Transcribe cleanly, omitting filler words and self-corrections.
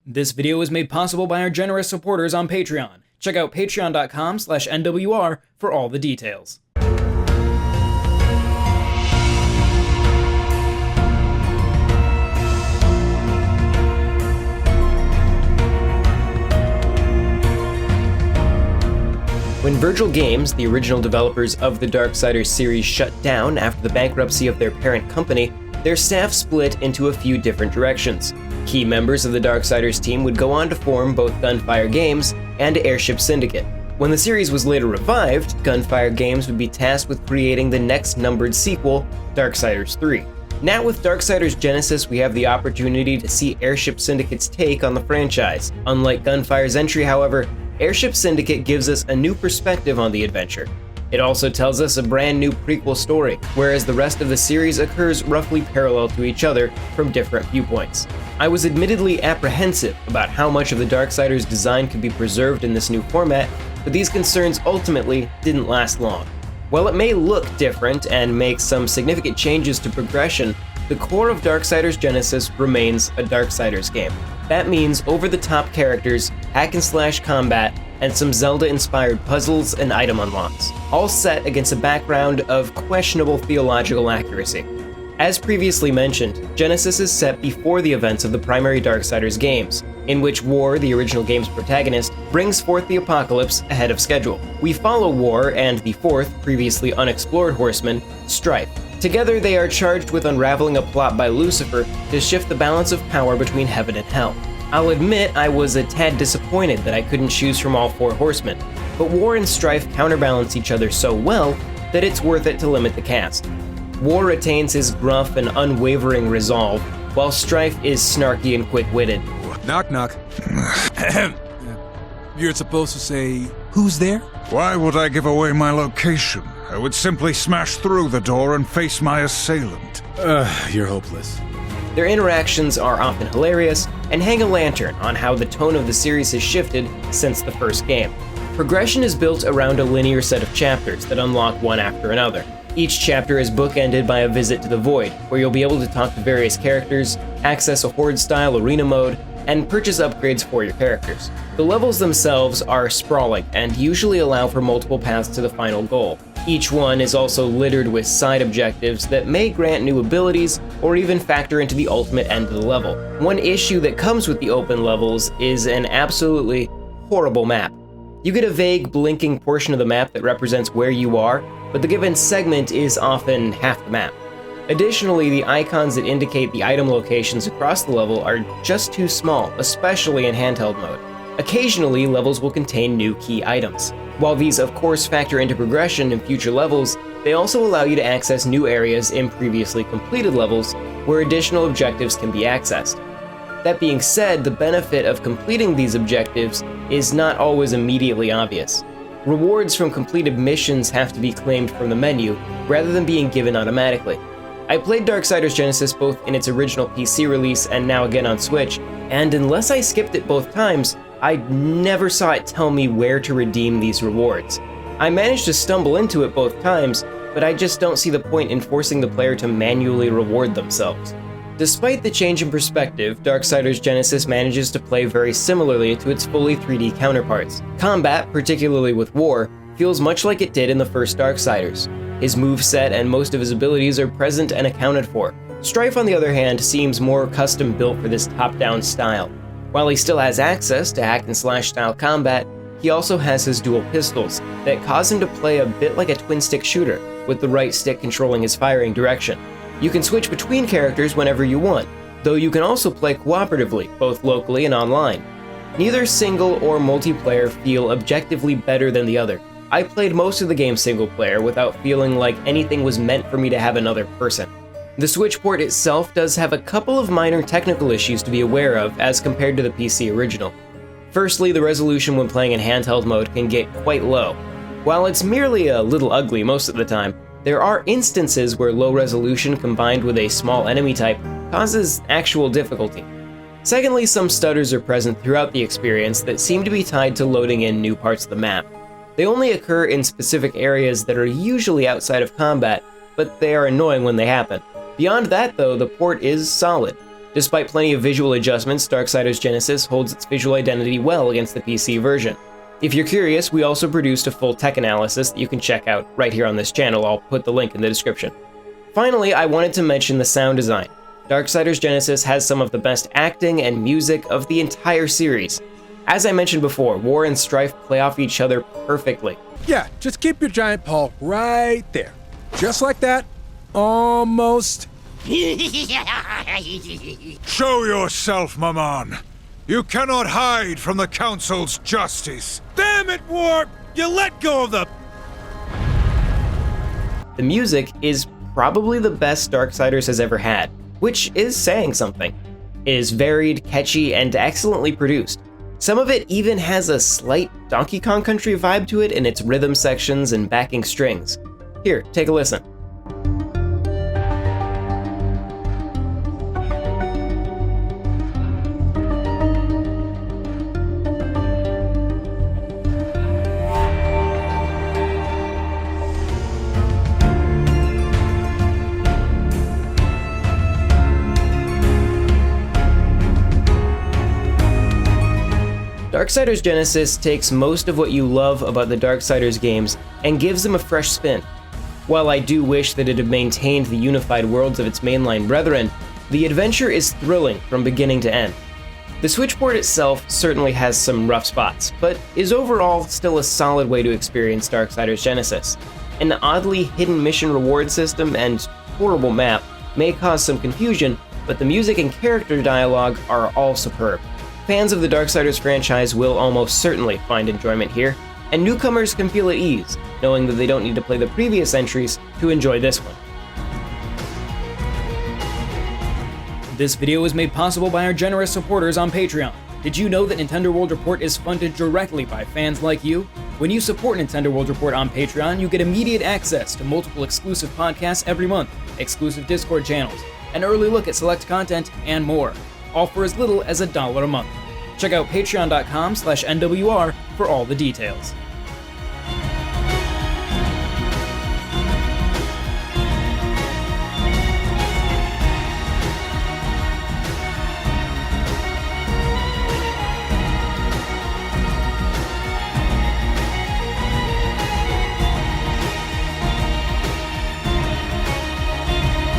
This video was made possible by our generous supporters on Patreon. Check out patreon.com/NWR for all the details. When Virgil Games, the original developers of the Darksiders series, shut down after the bankruptcy of their parent company, their staff split into a few different directions. Key members of the Darksiders team would go on to form both Gunfire Games and Airship Syndicate. When the series was later revived, Gunfire Games would be tasked with creating the next numbered sequel, Darksiders 3. Now with Darksiders Genesis, we have the opportunity to see Airship Syndicate's take on the franchise. Unlike Gunfire's entry, however, Airship Syndicate gives us a new perspective on the adventure. It also tells us a brand new prequel story, whereas the rest of the series occurs roughly parallel to each other from different viewpoints. I was admittedly apprehensive about how much of the Darksiders design could be preserved in this new format, but these concerns ultimately didn't last long. While it may look different and make some significant changes to progression, the core of Darksiders Genesis remains a Darksiders game. That means over-the-top characters, hack-and-slash combat, and some Zelda-inspired puzzles and item unlocks, all set against a background of questionable theological accuracy. As previously mentioned, Genesis is set before the events of the primary Darksiders games, in which War, the original game's protagonist, brings forth the apocalypse ahead of schedule. We follow War and the fourth, previously unexplored horseman, Strife. Together, they are charged with unraveling a plot by Lucifer to shift the balance of power between heaven and hell. I'll admit I was a tad disappointed that I couldn't choose from all four horsemen, but War and Strife counterbalance each other so well that it's worth it to limit the cast. War retains his gruff and unwavering resolve, while Strife is snarky and quick-witted. Knock knock. You're supposed to say, who's there? Why would I give away my location? I would simply smash through the door and face my assailant. You're hopeless. Their interactions are often hilarious and hang a lantern on how the tone of the series has shifted since the first game. Progression is built around a linear set of chapters that unlock one after another. Each chapter is bookended by a visit to the Void, where you'll be able to talk to various characters, access a Horde-style arena mode, and purchase upgrades for your characters. The levels themselves are sprawling and usually allow for multiple paths to the final goal. Each one is also littered with side objectives that may grant new abilities or even factor into the ultimate end of the level. One issue that comes with the open levels is an absolutely horrible map. You get a vague blinking portion of the map that represents where you are, but the given segment is often half the map. Additionally, the icons that indicate the item locations across the level are just too small, especially in handheld mode. Occasionally, levels will contain new key items. While these of course factor into progression in future levels, they also allow you to access new areas in previously completed levels where additional objectives can be accessed. That being said, the benefit of completing these objectives is not always immediately obvious. Rewards from completed missions have to be claimed from the menu, rather than being given automatically. I played Darksiders Genesis both in its original PC release and now again on Switch, and unless I skipped it both times, I never saw it tell me where to redeem these rewards. I managed to stumble into it both times, but I just don't see the point in forcing the player to manually reward themselves. Despite the change in perspective, Darksiders Genesis manages to play very similarly to its fully 3D counterparts. Combat, particularly with War, feels much like it did in the first Darksiders. His moveset and most of his abilities are present and accounted for. Strife, on the other hand, seems more custom-built for this top-down style. While he still has access to hack-and-slash style combat, he also has his dual pistols that cause him to play a bit like a twin-stick shooter, with the right stick controlling his firing direction. You can switch between characters whenever you want, though you can also play cooperatively, both locally and online. Neither single or multiplayer feel objectively better than the other. I played most of the game single player without feeling like anything was meant for me to have another person. The Switch port itself does have a couple of minor technical issues to be aware of as compared to the PC original. Firstly, the resolution when playing in handheld mode can get quite low. While it's merely a little ugly most of the time, there are instances where low resolution combined with a small enemy type causes actual difficulty. Secondly, some stutters are present throughout the experience that seem to be tied to loading in new parts of the map. They only occur in specific areas that are usually outside of combat, but they are annoying when they happen. Beyond that though, the port is solid. Despite plenty of visual adjustments, Darksiders Genesis holds its visual identity well against the PC version. If you're curious, we also produced a full tech analysis that you can check out right here on this channel. I'll put the link in the description. Finally, I wanted to mention the sound design. Darksiders Genesis has some of the best acting and music of the entire series. As I mentioned before, War and Strife play off each other perfectly. Yeah, just keep your giant paw right there. Just like that. Almost. Show yourself, my man. You cannot hide from the Council's justice. Damn it, War! You let go of the... The music is probably the best Darksiders has ever had, which is saying something. It is varied, catchy, and excellently produced. Some of it even has a slight Donkey Kong Country vibe to it in its rhythm sections and backing strings. Here, take a listen. Darksiders Genesis takes most of what you love about the Darksiders games and gives them a fresh spin. While I do wish that it had maintained the unified worlds of its mainline brethren, the adventure is thrilling from beginning to end. The Switch port itself certainly has some rough spots, but is overall still a solid way to experience Darksiders Genesis. An oddly hidden mission reward system and horrible map may cause some confusion, but the music and character dialogue are all superb. Fans of the Darksiders franchise will almost certainly find enjoyment here, and newcomers can feel at ease, knowing that they don't need to play the previous entries to enjoy this one. This video was made possible by our generous supporters on Patreon. Did you know that Nintendo World Report is funded directly by fans like you? When you support Nintendo World Report on Patreon, you get immediate access to multiple exclusive podcasts every month, exclusive Discord channels, an early look at select content, and more. All for as little as $1 a month. Check out patreon.com/NWR for all the details.